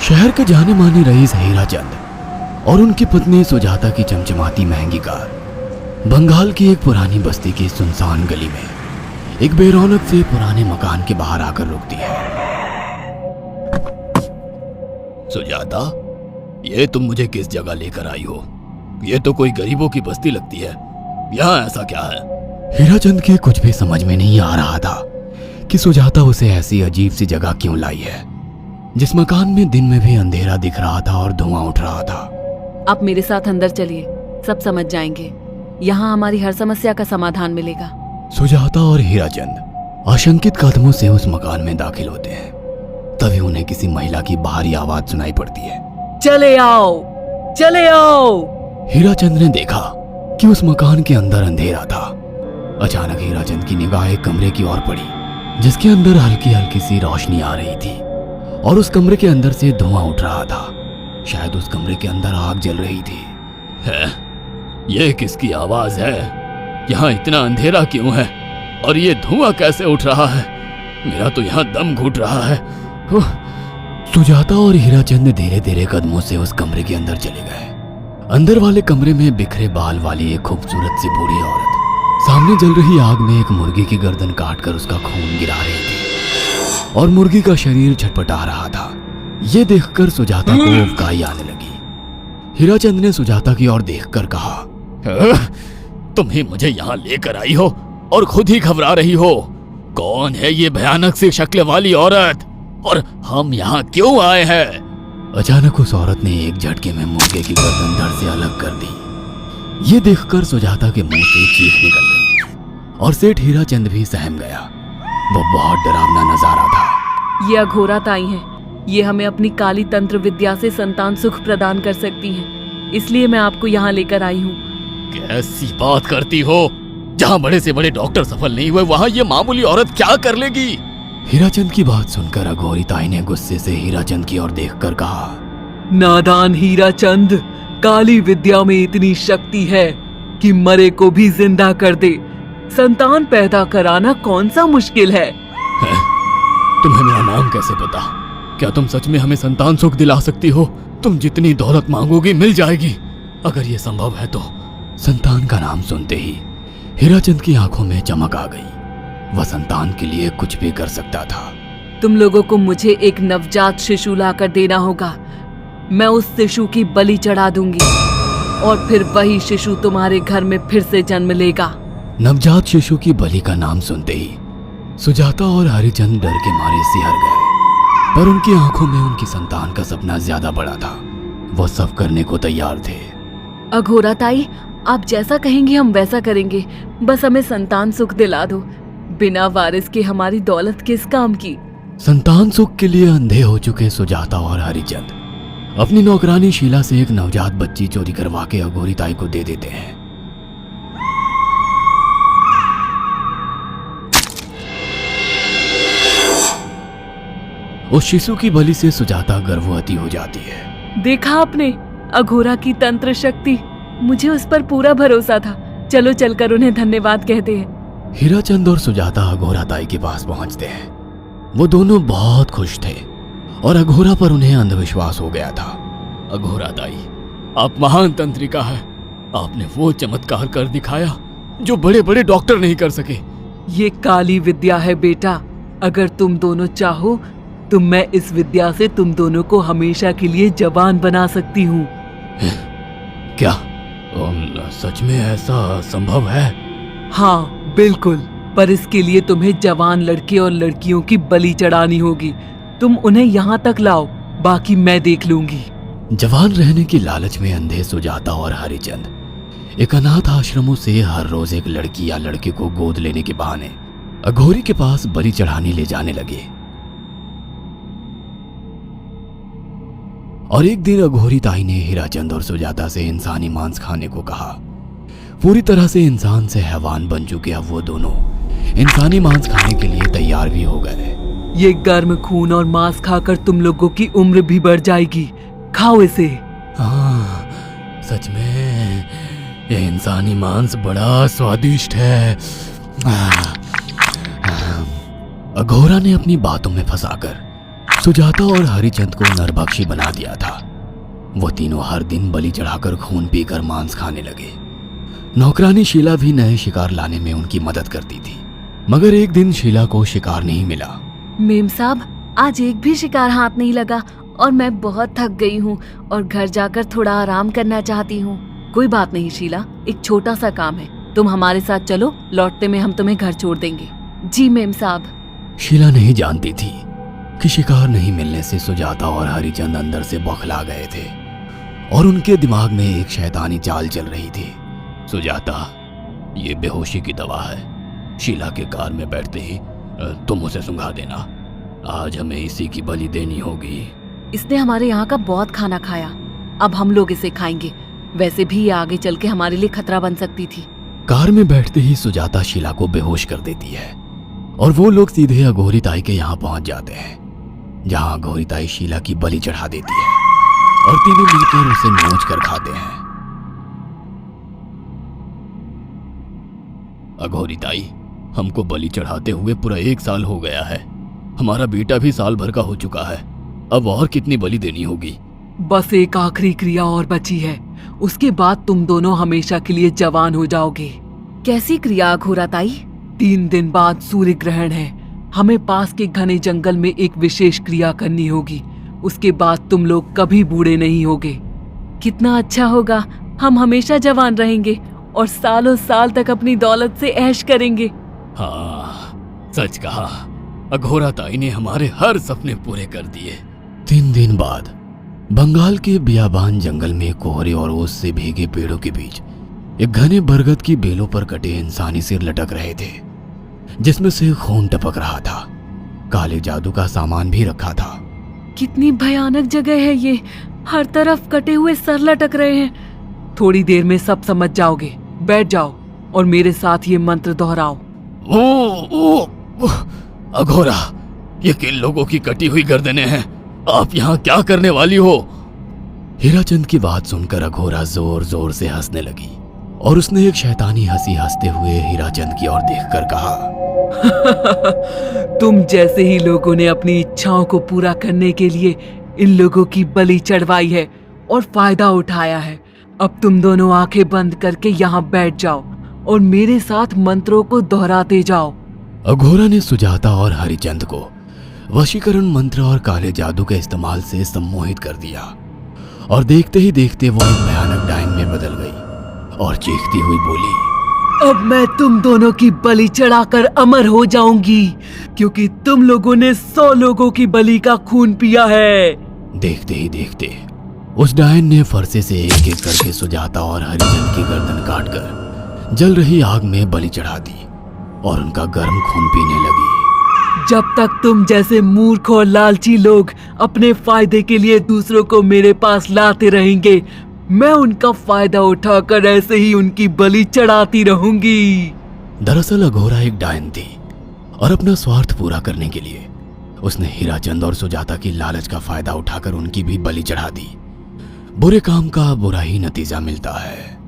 शहर के जाने माने रईस हीराचंद और उनकी पत्नी सुजाता की चमचमाती महंगी कार बंगाल की एक पुरानी बस्ती की सुनसान गली में एक बेरौनक से पुराने मकान के बाहर आकर रुकती है। सुजाता, ये तुम मुझे किस जगह लेकर आई हो? ये तो कोई गरीबों की बस्ती लगती है। यहाँ ऐसा क्या है? हीराचंद के कुछ भी समझ में नहीं आ रहा था कि सुजाता उसे ऐसी अजीब सी जगह क्यों लाई है, जिस मकान में दिन में भी अंधेरा दिख रहा था और धुआं उठ रहा था। आप मेरे साथ अंदर चलिए, सब समझ जाएंगे। यहाँ हमारी हर समस्या का समाधान मिलेगा। सुजाता और हीराचंद आशंकित कदमों से उस मकान में दाखिल होते हैं। तभी उन्हें किसी महिला की बाहरी आवाज सुनाई पड़ती है। चले आओ, चले आओ। हीराचंद ने देखा कि उस मकान के अंदर अंधेरा था। अचानक हीराचंद की निगाह एक कमरे की ओर पड़ी, जिसके अंदर हल्की हल्की सी रोशनी आ रही थी और उस कमरे के अंदर से धुआं उठ रहा था। शायद उस कमरे के अंदर आग जल रही थी। है? ये किसकी आवाज है? यहाँ इतना अंधेरा क्यों है और ये धुआं कैसे उठ रहा है? मेरा तो यहाँ दम घुट रहा है। सुजाता और हीराचंद धीरे धीरे कदमों से उस कमरे के अंदर चले गए। अंदर वाले कमरे में बिखरे बाल वाली एक खूबसूरत सी बूढ़ी औरत सामने जल रही आग में एक मुर्गी की गर्दन काटकर उसका खून गिरा रही थी और मुर्गी का शरीर छटपटा रहा था। ये देखकर सुजाता को उबकाई आने लगी। हीराचंद ने सुजाता की ओर देखकर कहा, तुम ही मुझे यहाँ लेकर आई हो और खुद ही घबरा रही हो। कौन है ये भयानक सी शक्ल वाली औरत और हम यहाँ क्यों आए हैं? अचानक उस औरत ने एक झटके में मुर्गे की गर्दन धड़ से अलग कर दी। ये देखकर सुजाता के मुंह से चीख निकल गई और सेठ हीराचंद भी सहम गया। वो बहुत डरावना नजारा था। ये अघोरा ताई हैं। ये हमें अपनी काली तंत्र विद्या से संतान सुख प्रदान कर सकती हैं। इसलिए मैं आपको यहाँ लेकर आई हूँ। कैसी बात करती हो? जहाँ बड़े से बड़े डॉक्टर सफल नहीं हुए, वहाँ ये मामूली औरत क्या कर लेगी? हीराचंद की बात सुनकर अघोरी ताई ने गुस्से से हीराचंद की ओर देखकर कहा, नादान हीराचंद, काली विद्या में इतनी शक्ति है कि मरे को भी जिंदा कर दे। संतान पैदा कराना कौन सा मुश्किल है? तुम्हें मेरा नाम कैसे पता? क्या तुम सच में हमें संतान सुख दिला सकती हो? तुम जितनी दौलत मांगोगी मिल जाएगी, अगर ये संभव है तो। संतान का नाम सुनते ही हीराचंद की आंखों में चमक आ गई। वह संतान के लिए कुछ भी कर सकता था। तुम लोगों को मुझे एक नवजात शिशु लाकर देना होगा। मैं उस शिशु की बलि चढ़ा दूंगी और फिर वही शिशु तुम्हारे घर में फिर से जन्म लेगा। नवजात शिशु की बलि का नाम सुनते ही सुजाता और हरिचंद डर के मारे सिहर गए, पर उनकी आंखों में उनकी संतान का सपना ज्यादा बड़ा था। वो सब करने को तैयार थे। अघोरा ताई, आप जैसा कहेंगे हम वैसा करेंगे। बस हमें संतान सुख दिला दो। बिना वारिस के हमारी दौलत किस काम की? संतान सुख के लिए अंधे हो चुके सुजाता और हरिचंद अपनी नौकरानी शीला से एक नवजात बच्ची चोरी करवा के अघोरी ताई को दे देते हैं। उस शिशु की बलि से सुजाता गर्भवती हो जाती है। देखा आपने अघोरा की तंत्र शक्ति? मुझे उस पर पूरा भरोसा था। चलो चलकर उन्हें धन्यवाद कहते हैं। हीराचंद और सुजाता अघोरा ताई के पास पहुंचते हैं। वो दोनों बहुत खुश थे और अघोरा पर उन्हें अंधविश्वास हो गया था। अघोरा ताई, आप महान तंत्रिका है। आपने वो चमत्कार कर दिखाया जो बड़े बड़े डॉक्टर नहीं कर सके। ये काली विद्या है बेटा। अगर तुम दोनों चाहो तो मैं इस विद्या से तुम दोनों को हमेशा के लिए जवान बना सकती हूँ। क्या सच में ऐसा संभव है? हाँ बिल्कुल, पर इसके लिए तुम्हें जवान लड़के और लड़कियों की बलि चढ़ानी होगी। तुम उन्हें यहाँ तक लाओ, बाकी मैं देख लूंगी। जवान रहने की लालच में अंधे सुजाता और हरिचंद एक अनाथ आश्रमों से हर रोज एक लड़की या लड़के को गोद लेने के बहाने अघोरी के पास बलि चढ़ाने ले जाने लगे। और एक दिन अघोरी ताई ने हीराचंद और सुजाता से इंसानी मांस खाने को कहा। पूरी तरह से इंसान से हैवान बन चुके अब वो दोनों इंसानी मांस खाने के लिए तैयार भी हो गए। ये गर्म खून और मांस खाकर तुम लोगों की उम्र भी बढ़ जाएगी। खाओ इसे। हाँ, सच में ये इंसानी मांस बड़ा स्वादिष्ट है। अघोरा ने अपनी बातों में फंसाकर सुजाता और हरिचंद को नरभक्षी बना दिया था। वो तीनों हर दिन बलि चढ़ाकर खून पीकर मांस खाने लगे। नौकरानी शीला भी नए शिकार लाने में उनकी मदद करती थी, मगर एक दिन शीला को शिकार नहीं मिला। मेम साहब, आज एक भी शिकार हाथ नहीं लगा और मैं बहुत थक गई हूँ और घर जाकर थोड़ा आराम करना चाहती हूँ। कोई बात नहीं शीला, एक छोटा सा काम है, तुम हमारे साथ चलो, लौटते में हम तुम्हें घर छोड़ देंगे। जी मेम साहब। शीला नहीं जानती थी कि शिकार नहीं मिलने से सुजाता और हरिचंद अंदर से बौखला गए थे और उनके दिमाग में एक शैतानी चाल चल रही थी। सुजाता, ये बेहोशी की दवा है। शीला के कार में बैठते ही तुम उसे सुंघा देना। आज हमें इसी की बलि देनी होगी। इसने हमारे यहाँ का बहुत खाना खाया, अब हम लोग इसे खाएंगे। वैसे भी ये आगे चल के हमारे लिए खतरा बन सकती थी। कार में बैठते ही सुजाता शीला को बेहोश कर देती है और वो लोग सीधे अघोरी ताई के यहाँ पहुंच जाते हैं, जहां अघोरी ताई शीला की बलि चढ़ा देती है और तीनों मिलकर उसे नोच कर खाते हैं। अघोरी ताई, हमको बलि चढ़ाते हुए पूरा 1 साल हो गया है। हमारा बेटा भी साल भर का हो चुका है। अब और कितनी बलि देनी होगी? बस एक आखिरी क्रिया और बची है, उसके बाद तुम दोनों हमेशा के लिए जवान हो जाओगे। कैसी क्रिया अघोरा ताई? 3 दिन बाद सूर्य ग्रहण है। हमें पास के घने जंगल में एक विशेष क्रिया करनी होगी। उसके बाद तुम लोग कभी बूढ़े नहीं होगे। कितना अच्छा होगा, हम हमेशा जवान रहेंगे और सालों साल तक अपनी दौलत से ऐश करेंगे। हाँ, सच कहा। अघोरा ताई ने हमारे हर सपने पूरे कर दिए। 3 दिन बाद बंगाल के बियाबान जंगल में कोहरे और ओस से भीगे पेड़ों के बीच एक घने बरगद की बेलों पर कटे इंसानी सिर लटक रहे थे, जिसमें से खून टपक रहा था। काले जादू का सामान भी रखा था। कितनी भयानक जगह है ये, हर तरफ कटे हुए सर लटक रहे हैं। थोड़ी देर में सब समझ जाओगे। बैठ जाओ और मेरे साथ ये मंत्र दोहराओ। ओ, अघोरा, ये किन लोगों की कटी हुई गर्दनें हैं? आप यहाँ क्या करने वाली हो? हीराचंद की बात सुनकर अघोरा जोर जोर से हंसने लगी और उसने एक शैतानी हंसी हंसते हुए हीराचंद की ओर देखकर कहा, तुम जैसे ही लोगों ने अपनी इच्छाओं को पूरा करने के लिए इन लोगों की बलि चढ़वाई है और फायदा उठाया है। अब तुम दोनों आंखें बंद करके यहाँ बैठ जाओ और मेरे साथ मंत्रों को दोहराते जाओ। अघोरा ने सुजाता और हरिचंद को वशीकरण मंत्र और काले जादू के इस्तेमाल से सम्मोहित कर दिया और देखते ही देखते वो एक भयानक डायन में बदल गई और चीखती हुई बोली, अब मैं तुम दोनों की बलि चढ़ाकर अमर हो जाऊंगी, क्योंकि तुम लोगों ने 100 लोगों की बलि का खून पिया है। देखते ही देखते उस डायन ने फरसे से एक एक करके सुजाता और हरिचंद की गर्दन काटकर जल रही आग में बलि चढ़ा दी और उनका गर्म खून पीने लगी। जब तक तुम जैसे मूर्ख और लालची लोग अपने फायदे के लिए दूसरों को मेरे पास लाते रहेंगे, मैं उनका फायदा उठाकर ऐसे ही उनकी बलि चढ़ाती रहूंगी। दरअसल अघोरा एक डायन थी और अपना स्वार्थ पूरा करने के लिए उसने हीराचंद और सुजाता की लालच का फायदा उठाकर उनकी भी बलि चढ़ा दी। बुरे काम का बुरा ही नतीजा मिलता है।